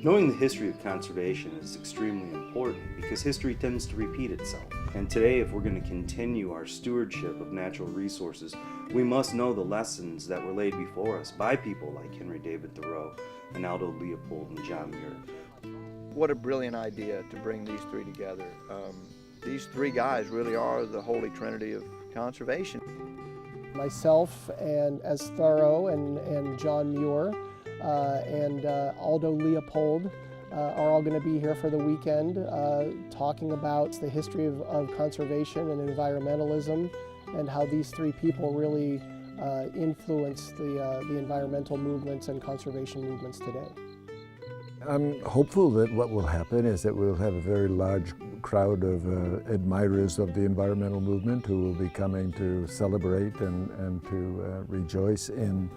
Knowing the history of conservation is extremely important because history tends to repeat itself. And today, if we're going to continue our stewardship of natural resources, we must know the lessons that were laid before us by people like Henry David Thoreau and Aldo Leopold and John Muir. What a brilliant idea to bring these three together. These three guys really are the holy trinity of conservation. Myself and as Thoreau and John Muir and Aldo Leopold are all going to be here for the weekend talking about the history of conservation and environmentalism and how these three people really influence the environmental movements and conservation movements today. I'm hopeful that what will happen is that we'll have a very large crowd of admirers of the environmental movement who will be coming to celebrate and to rejoice in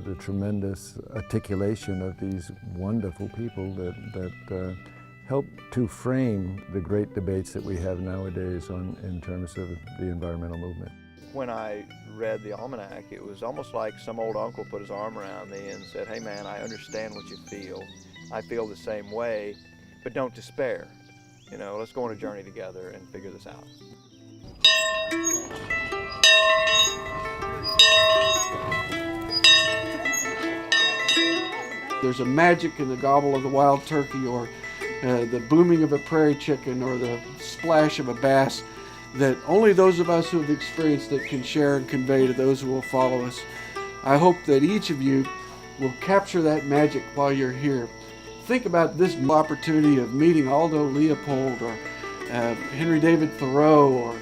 the tremendous articulation of these wonderful people that help to frame the great debates that we have nowadays in terms of the environmental movement. When I read the almanac, it was almost like some old uncle put his arm around me and said, "Hey man, I understand what you feel. I feel the same way, but don't despair. You know, let's go on a journey together and figure this out." There's a magic in the gobble of the wild turkey or the booming of a prairie chicken or the splash of a bass that only those of us who have experienced it can share and convey to those who will follow us. I hope that each of you will capture that magic while you're here. Think about this opportunity of meeting Aldo Leopold or Henry David Thoreau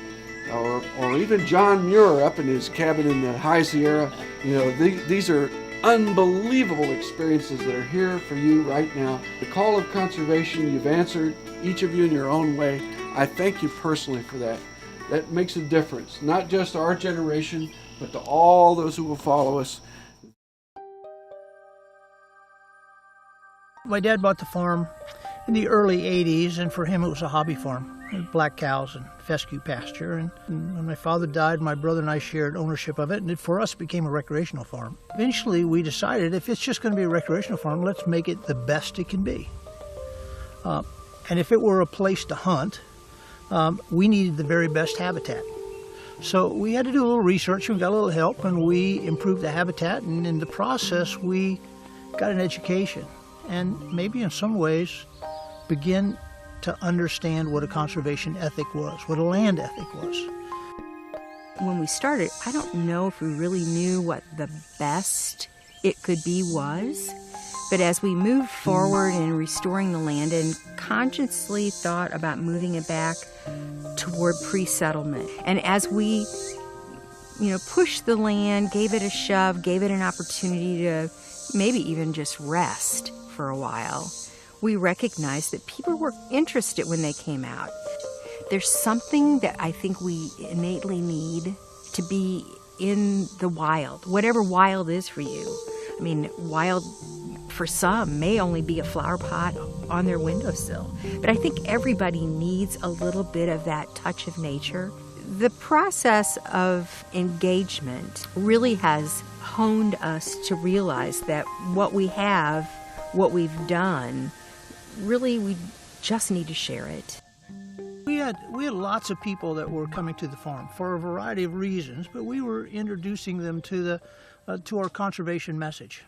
or even John Muir up in his cabin in the High Sierra. You know, these are unbelievable experiences that are here for you right now. The call of conservation, you've answered, each of you in your own way. I thank you personally for that. That makes a difference, not just our generation, but to all those who will follow us. My dad bought the farm in the early 80s, and for him it was a hobby farm. Black cows and fescue pasture. And when my father died, my brother and I shared ownership of it, and it for us became a recreational farm. Eventually we decided if it's just going to be a recreational farm, let's make it the best it can be. And if it were a place to hunt, we needed the very best habitat. So we had to do a little research, and we got a little help, and we improved the habitat, and in the process we got an education and maybe in some ways begin to understand what a conservation ethic was, what a land ethic was. When we started, I don't know if we really knew what the best it could be was, but as we moved forward in restoring the land and consciously thought about moving it back toward pre-settlement, and as we pushed the land, gave it a shove, gave it an opportunity to maybe even just rest for a while, we recognized that people were interested when they came out. There's something that I think we innately need to be in the wild, whatever wild is for you. I mean, wild for some may only be a flower pot on their windowsill, but I think everybody needs a little bit of that touch of nature. The process of engagement really has honed us to realize that what we have, what we've done, really we just need to share it. We had lots of people that were coming to the farm for a variety of reasons, but we were introducing them to our conservation message.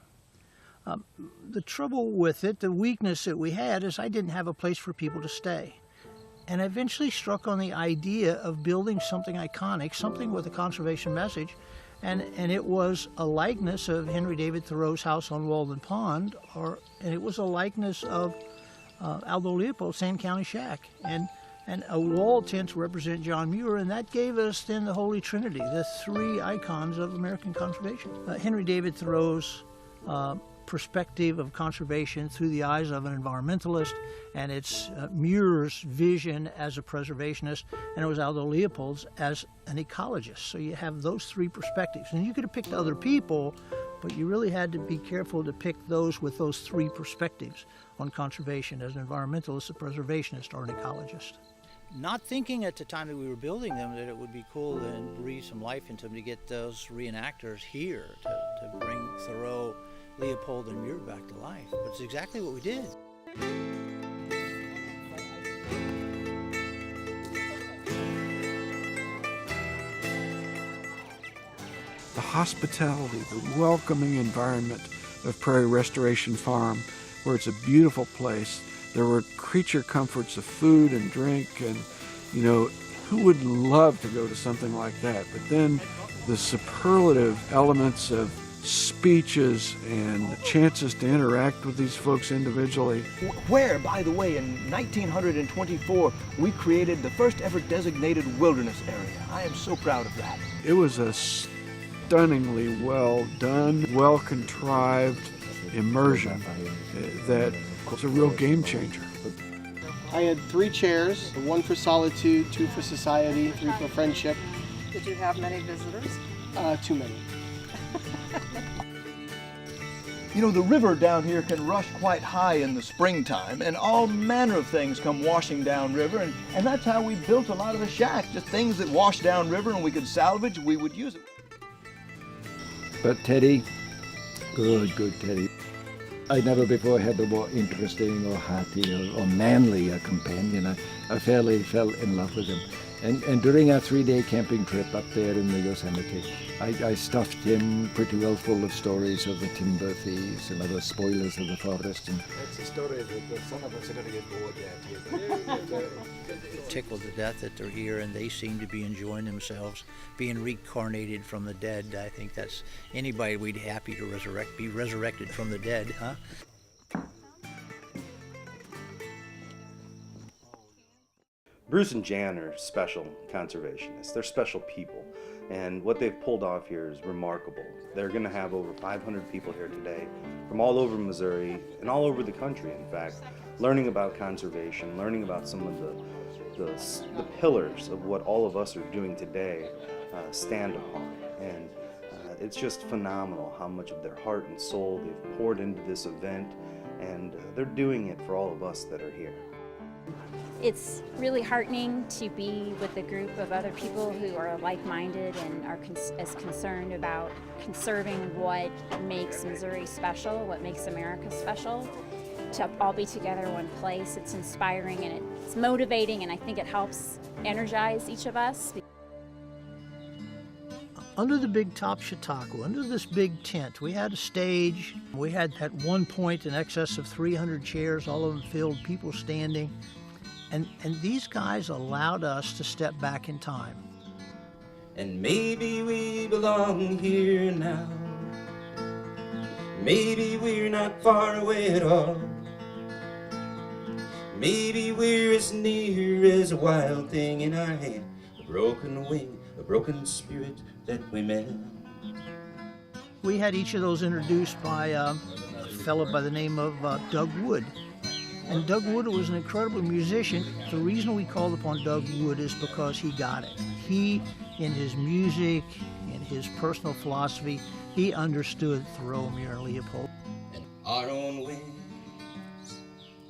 The trouble with it, the weakness that we had, is I didn't have a place for people to stay. And I eventually struck on the idea of building something iconic, something with a conservation message, and it was a likeness of Henry David Thoreau's house on Walden Pond, and it was a likeness of Aldo Leopold's Sand County Shack, and a wall tent to represent John Muir, and that gave us then the Holy Trinity, the three icons of American conservation. Henry David Thoreau's perspective of conservation through the eyes of an environmentalist, and it's Muir's vision as a preservationist, and it was Aldo Leopold's as an ecologist. So you have those three perspectives, and you could have picked other people, but you really had to be careful to pick those with those three perspectives on conservation as an environmentalist, a preservationist, or an ecologist. Not thinking at the time that we were building them that it would be cool and breathe some life into them to get those reenactors here to bring Thoreau, Leopold, and Muir back to life. But it's exactly what we did. The hospitality, the welcoming environment of Prairie Restoration Farm, where it's a beautiful place. There were creature comforts of food and drink, and you know, who would love to go to something like that? But then the superlative elements of speeches and chances to interact with these folks individually. Where, by the way, in 1924, we created the first ever designated wilderness area. I am so proud of that. It was a stunningly well done, well contrived immersion that was a real game changer. I had 3 chairs, 1 for solitude, 2 for society, 3 for friendship. Did you have many visitors? Too many. You know, the river down here can rush quite high in the springtime, and all manner of things come washing down river, and that's how we built a lot of the shacks, just things that wash down river and we could salvage, we would use it. But Teddy, good Teddy. I never before had a more interesting or hearty or manly a companion. I fairly fell in love with him. And during our 3-day camping trip up there in the Yosemite, I stuffed him pretty well full of stories of the timber thieves and other spoilers of the forest. And that's a story that some of us are going to get bored at. Tickled to death that they're here and they seem to be enjoying themselves, being reincarnated from the dead. I think that's anybody we'd be happy to be resurrected from the dead, huh? Bruce and Jan are special conservationists. They're special people. And what they've pulled off here is remarkable. They're going to have over 500 people here today from all over Missouri and all over the country, in fact, learning about conservation, learning about some of the pillars of what all of us are doing today stand upon. And it's just phenomenal how much of their heart and soul they've poured into this event, and they're doing it for all of us that are here. It's really heartening to be with a group of other people who are like-minded and are as concerned about conserving what makes Missouri special, what makes America special. To all be together in one place, it's inspiring and it's motivating, and I think it helps energize each of us. Under the big top shiitake, under this big tent, we had a stage. We had at one point in excess of 300 chairs, all of them filled, people standing. And these guys allowed us to step back in time. And maybe we belong here now. Maybe we're not far away at all. Maybe we're as near as a wild thing in our hand, a broken wing, a broken spirit that we met. We had each of those introduced by a fellow by the name of Doug Wood. And Doug Wood was an incredible musician. The reason we called upon Doug Wood is because he got it. He, in his music, in his personal philosophy, he understood Thoreau, Muir, and Leopold. And our own ways,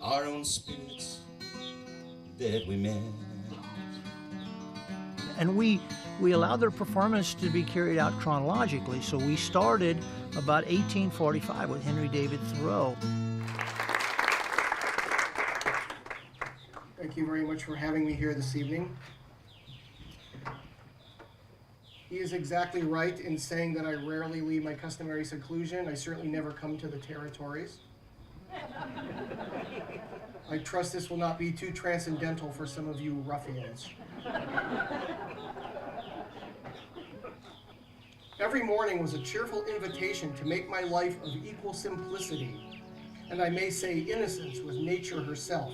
our own spirits that we met. And we allowed their performance to be carried out chronologically. So we started about 1845 with Henry David Thoreau. Thank you very much for having me here this evening. He is exactly right in saying that I rarely leave my customary seclusion. I certainly never come to the territories. I trust this will not be too transcendental for some of you ruffians. Every morning was a cheerful invitation to make my life of equal simplicity, and I may say innocence with nature herself.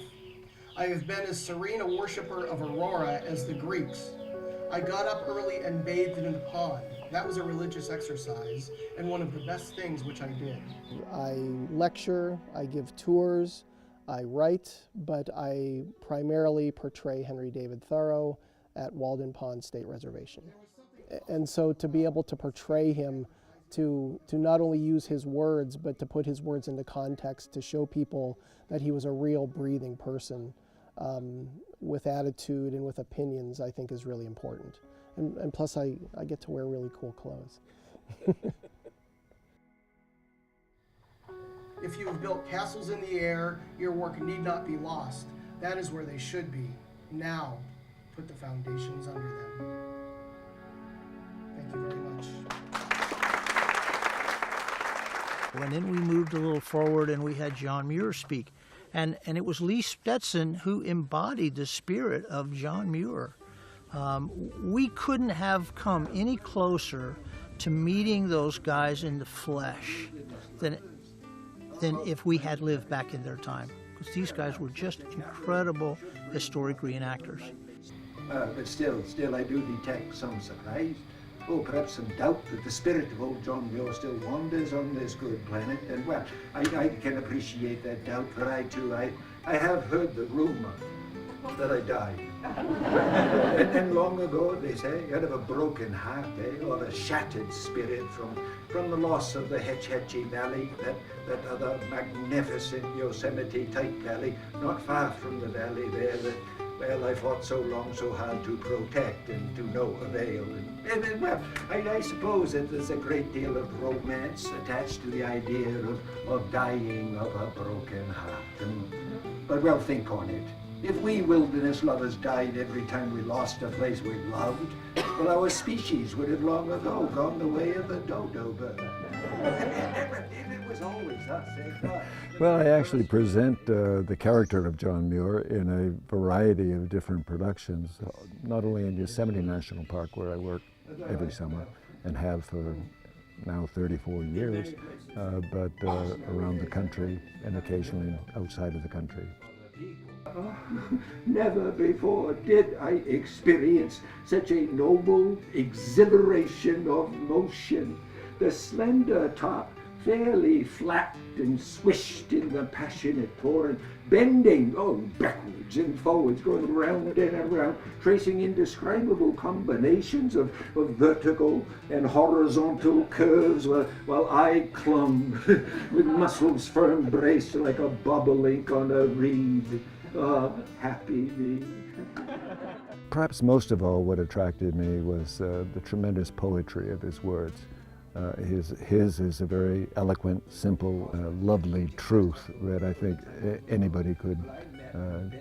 I have been as serene a worshiper of Aurora as the Greeks. I got up early and bathed in the pond. That was a religious exercise, and one of the best things which I did. I lecture, I give tours, I write, but I primarily portray Henry David Thoreau at Walden Pond State Reservation. And so to be able to portray him, to not only use his words, but to put his words into context, to show people that he was a real breathing person, with attitude and with opinions, I think is really important. And plus I get to wear really cool clothes. If you have built castles in the air, your work need not be lost. That is where they should be. Now, put the foundations under them. Thank you very much. And then we moved a little forward and we had John Muir speak. And it was Lee Stetson who embodied the spirit of John Muir. We couldn't have come any closer to meeting those guys in the flesh than if we had lived back in their time. Because these guys were just incredible historic reenactors. But still I do detect some surprise. Oh, perhaps some doubt that the spirit of old John Muir still wanders on this good planet. And well, I can appreciate that doubt, for I too, I have heard the rumor that I died. and long ago, they say, out of a broken heart, or a shattered spirit from the loss of the Hetch Hetchy Valley, that other magnificent Yosemite-type valley, not far from the valley there that, well, I fought so long, so hard to protect and to no avail. And well, I suppose that there's a great deal of romance attached to the idea of dying of a broken heart. But well, think on it. If we wilderness lovers died every time we lost a place we loved, well, our species would have long ago gone the way of the dodo bird. It was always us, eh? Well, I actually present the character of John Muir in a variety of different productions, not only in Yosemite National Park, where I work every summer and have for now 34 years, but around the country and occasionally outside of the country. Never before did I experience such a noble exhilaration of motion. The slender top fairly flapped and swished in the passionate torrent, bending, backwards and forwards, going round and around, tracing indescribable combinations of vertical and horizontal curves, while I clung with muscles firm braced like a bobolink on a reed. Happy me. Perhaps most of all, what attracted me was the tremendous poetry of his words. His is a very eloquent, simple, lovely truth that I think anybody could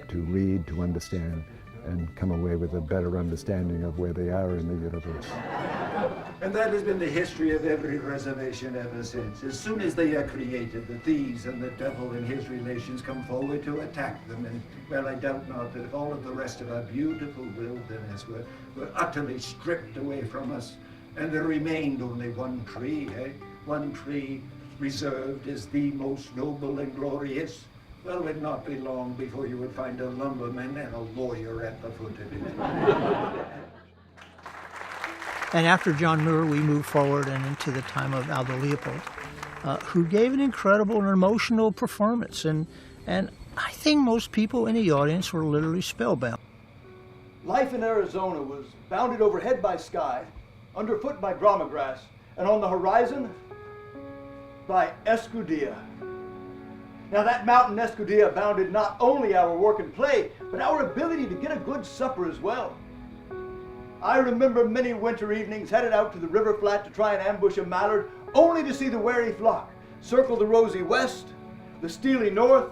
to read, to understand, and come away with a better understanding of where they are in the universe. And that has been the history of every reservation ever since. As soon as they are created, the thieves and the devil and his relations come forward to attack them. And, well, I doubt not that if all of the rest of our beautiful wilderness were utterly stripped away from us, and there remained only one tree, one tree reserved as the most noble and glorious, well, it would not be long before you would find a lumberman and a lawyer at the foot of it. And after John Muir, we moved forward and into the time of Aldo Leopold, who gave an incredible and emotional performance. And I think most people in the audience were literally spellbound. Life in Arizona was bounded overhead by sky, underfoot by grama grass, and on the horizon by Escudilla. Now that mountain Escudilla bounded not only our work and play, but our ability to get a good supper as well. I remember many winter evenings headed out to the river flat to try and ambush a mallard, only to see the wary flock circle the rosy west, the steely north,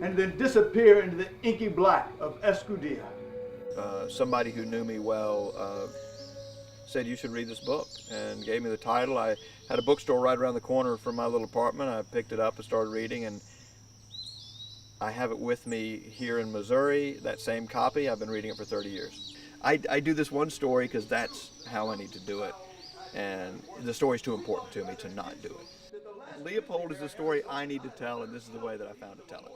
and then disappear into the inky black of Escudilla. Somebody who knew me well said, "You should read this book," and gave me the title. I had a bookstore right around the corner from my little apartment. I picked it up and started reading, and I have it with me here in Missouri, that same copy. I've been reading it for 30 years. I do this one story because that's how I need to do it, and the story's too important to me to not do it. Leopold is the story I need to tell, and this is the way that I found to tell it.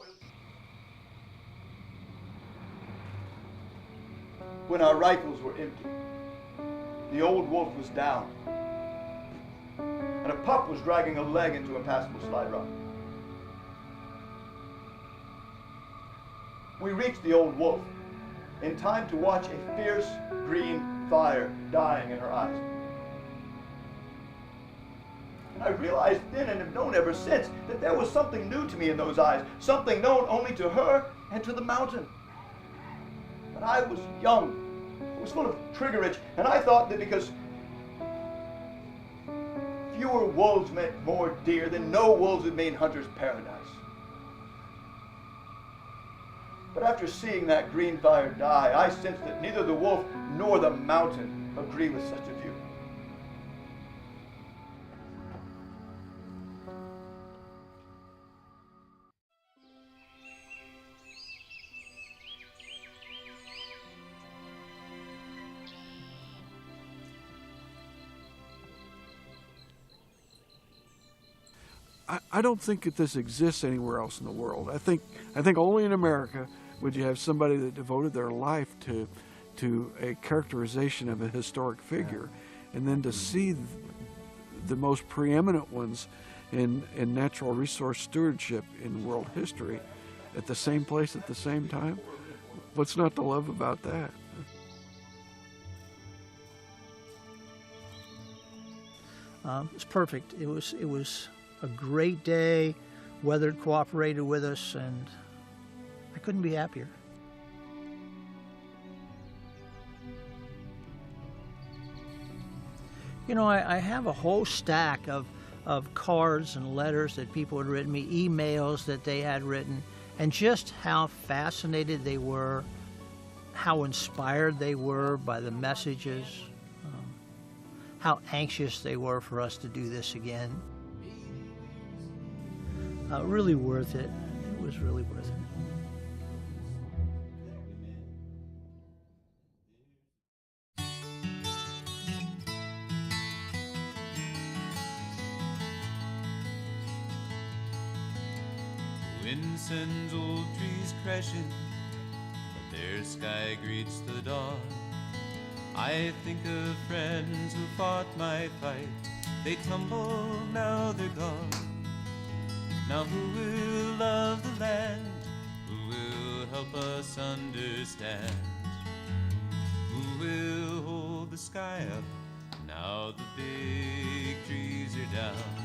When our rifles were empty, the old wolf was down, and a pup was dragging a leg into impassable slide rock. We reached the old wolf in time to watch a fierce green fire dying in her eyes. And I realized then, and have known ever since, that there was something new to me in those eyes, something known only to her and to the mountain. But I was young, I was full of trigger itch, and I thought that because fewer wolves meant more deer, then no wolves would mean hunter's paradise. But after seeing that green fire die, I sense that neither the wolf nor the mountain agree with such a view. I don't think that this exists anywhere else in the world. I think only in America would you have somebody that devoted their life to a characterization of a historic figure, and then to see the most preeminent ones in natural resource stewardship in world history at the same place at the same time. What's not to love about that? It's perfect. It was a great day. Weather cooperated with us, and I couldn't be happier. You know, I have a whole stack of cards and letters that people had written me, emails that they had written, and just how fascinated they were, how inspired they were by the messages, how anxious they were for us to do this again. Really worth it. It was really worth it. Wind sends old trees crashing, but their sky greets the dawn. I think of friends who fought my fight. They tumble, now they're gone. Now who will love the land? Who will help us understand? Who will hold the sky up now the big trees are down?